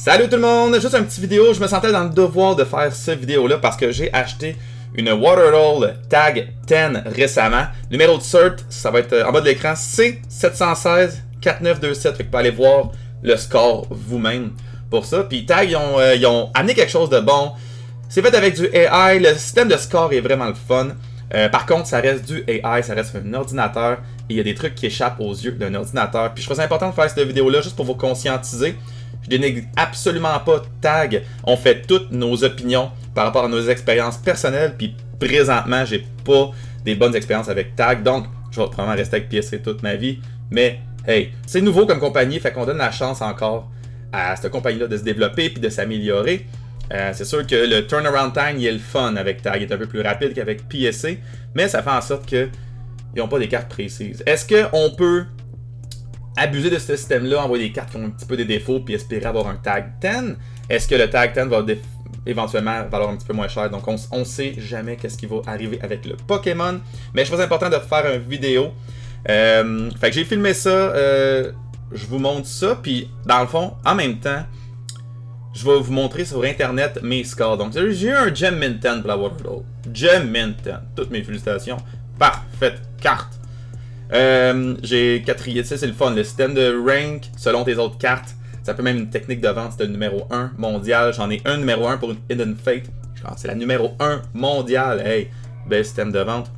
Salut tout le monde, juste une petite vidéo, je me sentais dans le devoir de faire cette vidéo-là parce que j'ai acheté une Waterroll Tag 10 récemment. Numéro de cert, ça va être en bas de l'écran, C716-4927, fait que vous pouvez aller voir le score vous-même pour ça. Puis Tag, ils ont amené quelque chose de bon, c'est fait avec du AI, le système de score est vraiment le fun. Par contre, ça reste du AI, ça reste un ordinateur et il y a des trucs qui échappent aux yeux d'un ordinateur. Puis je trouve ça important de faire cette vidéo-là juste pour vous conscientiser. Je dénigre absolument pas Tag. On fait toutes nos opinions par rapport à nos expériences personnelles. Puis présentement, j'ai pas des bonnes expériences avec Tag. Donc, je vais probablement rester avec PSC toute ma vie. Mais hey, c'est nouveau comme compagnie. Fait qu'on donne la chance encore à cette compagnie-là de se développer puis de s'améliorer. C'est sûr que le turnaround time, il est le fun avec Tag. Il est un peu plus rapide qu'avec PSC. Mais ça fait en sorte qu'ils n'ont pas des cartes précises. Est-ce qu'on peut abuser de ce système-là, envoyer des cartes qui ont un petit peu des défauts puis espérer avoir un Tag 10? Est-ce que le Tag 10 va éventuellement valoir un petit peu moins cher? Donc on sait jamais qu'est-ce qui va arriver avec le Pokémon. Mais je trouve important de faire une vidéo. Fait que j'ai filmé ça. Je vous montre ça. Puis dans le fond, en même temps, je vais vous montrer sur internet mes scores. Donc j'ai eu un Gem Mint 10 pour la Waterroll. Gem Mint 10. Toutes mes félicitations. Parfaite carte. J'ai quatrième, c'est le fun, le système de rank selon tes autres cartes. Ça peut même une technique de vente, c'est le numéro 1 mondial. J'en ai un numéro 1 pour une Hidden Fate. C'est la numéro 1 mondiale. Hey, bel système de vente.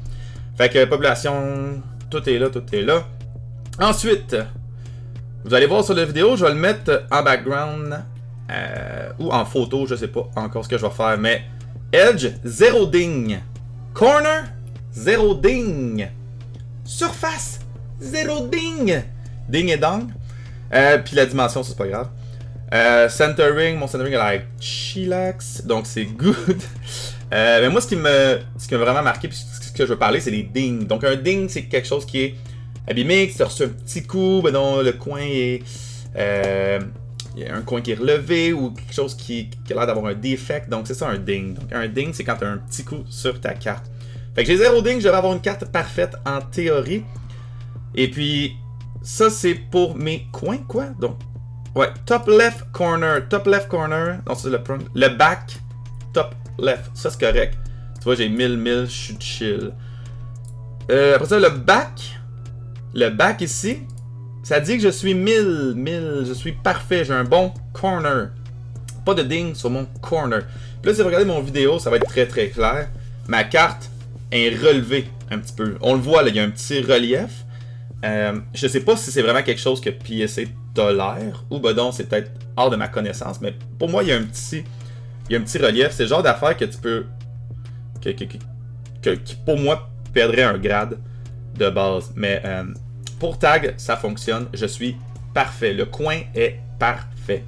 Fait que population, tout est là, tout est là. Ensuite, vous allez voir sur la vidéo, je vais le mettre en background ou en photo, je sais pas encore ce que je vais faire. Mais Edge, 0 ding. Corner, 0 ding. Surface, 0 ding. Ding et dong. Puis la dimension, c'est pas grave. Centering, mon centering est like chillax. Donc c'est good. Mais moi, ce qui m'a vraiment marqué, puis ce que je veux parler, c'est les dings. Donc un ding, c'est quelque chose qui est abîmé, qui te reçu un petit coup, ben non, le coin est. Il y a un coin qui est relevé ou quelque chose qui a l'air d'avoir un défect. Donc c'est ça un ding. Donc un ding, c'est quand tu as un petit coup sur ta carte. Fait que j'ai 0 ding, je devrais avoir une carte parfaite en théorie. Et puis, ça c'est pour mes coins, quoi. Donc, ouais, top left corner. Non, c'est le back, top left. Ça c'est correct. Tu vois, j'ai 1000, je suis chill. Après ça, le back ici, ça dit que je suis 1000, je suis parfait. J'ai un bon corner. Pas de ding sur mon corner. Puis là, si vous regardez mon vidéo, ça va être très très clair. Ma carte est relevé un petit peu. On le voit, là, il y a un petit relief. Je sais pas si c'est vraiment quelque chose que PSC tolère ou ben non, c'est peut-être hors de ma connaissance, mais pour moi, il y a un petit relief. C'est le genre d'affaire que tu peux qui pour moi perdrait un grade de base. Mais pour Tag, ça fonctionne. Je suis parfait. Le coin est parfait.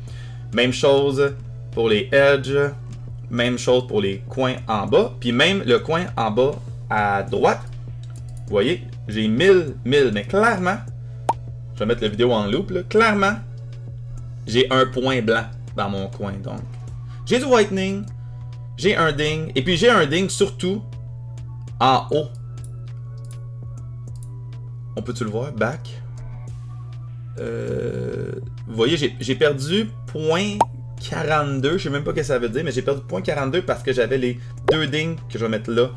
Même chose pour les edges. Même chose pour les coins en bas. Puis même le coin en bas à droite. Vous voyez, j'ai 1000. Mais clairement, je vais mettre la vidéo en loop. Là, clairement, j'ai un point blanc dans mon coin. Donc, j'ai du whitening. J'ai un ding. Et puis j'ai un ding surtout en haut. On peut-tu le voir? Back. Vous voyez, j'ai perdu 0.42. Je sais même pas ce que ça veut dire, mais j'ai perdu 0.42 parce que j'avais les deux dings que je vais mettre là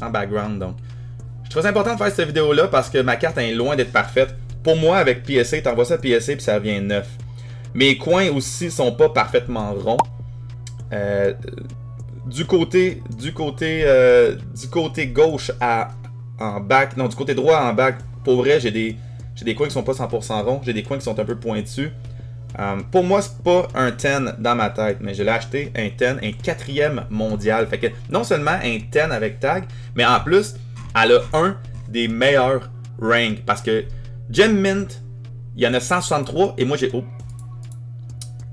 en background. Donc, je trouve ça important de faire cette vidéo-là parce que ma carte est loin d'être parfaite. Pour moi, avec PSC, t'envoies ça à PSC puis ça revient neuf. Mes coins aussi sont pas parfaitement ronds. Du côté gauche en back, non, du côté droit en back, pour vrai, j'ai des coins qui sont pas 100% ronds, j'ai des coins qui sont un peu pointus. Pour moi, c'est pas un 10 dans ma tête, mais je l'ai acheté un 10, un 4e mondial. Fait que non seulement un 10 avec Tag, mais en plus, elle a un des meilleurs ranks. Parce que Gem Mint, il y en a 163 et moi j'ai. Oh.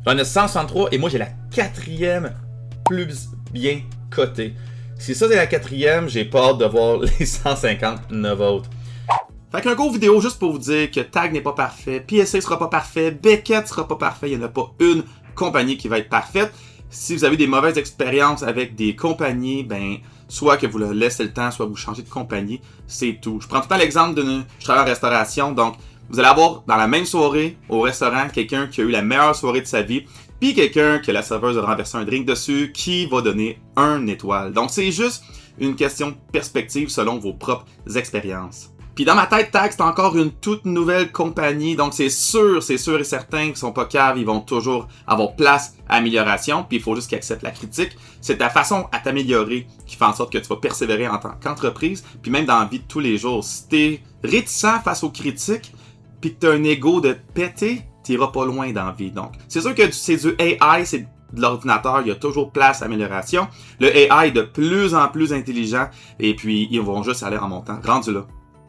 J'en ai 163 et moi j'ai la 4e plus bien cotée. Si ça c'est la 4e, j'ai pas hâte de voir les 159 autres. Fait qu'un gros vidéo juste pour vous dire que Tag n'est pas parfait, PSC sera pas parfait, Beckett sera pas parfait, il n'y en a pas une compagnie qui va être parfaite. Si vous avez des mauvaises expériences avec des compagnies, ben soit que vous leur laissez le temps, soit vous changez de compagnie, c'est tout. Je prends tout le temps l'exemple je travaille en restauration, donc vous allez avoir dans la même soirée au restaurant quelqu'un qui a eu la meilleure soirée de sa vie, puis quelqu'un que la serveuse a renversé un drink dessus qui va donner 1 étoile. Donc c'est juste une question de perspective selon vos propres expériences. Puis dans ma tête, Tag, c'est encore une toute nouvelle compagnie, donc c'est sûr et certain qu'ils sont pas caves, ils vont toujours avoir place à amélioration, puis il faut juste qu'ils acceptent la critique. C'est ta façon à t'améliorer qui fait en sorte que tu vas persévérer en tant qu'entreprise, puis même dans la vie de tous les jours. Si t'es réticent face aux critiques, puis que t'as un ego de péter, t'iras pas loin dans la vie. Donc, c'est sûr que c'est du AI, c'est de l'ordinateur, il y a toujours place à amélioration. Le AI est de plus en plus intelligent, et puis ils vont juste aller en montant, rendu là.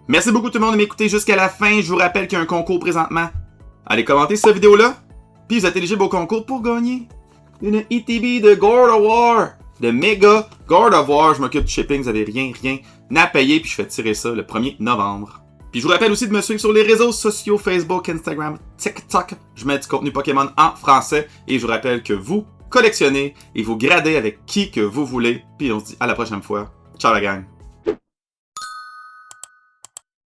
Merci beaucoup tout le monde de m'écouter jusqu'à la fin. Je vous rappelle qu'il y a un concours présentement. Allez commenter cette vidéo-là. Puis vous êtes éligible au concours pour gagner une ETB de God of War. De méga God of War. Je m'occupe du shipping. Vous n'avez rien à payer. Puis je fais tirer ça le 1er novembre. Puis je vous rappelle aussi de me suivre sur les réseaux sociaux. Facebook, Instagram, TikTok. Je mets du contenu Pokémon en français. Et je vous rappelle que vous collectionnez et vous gradez avec qui que vous voulez. Puis on se dit à la prochaine fois. Ciao la gang.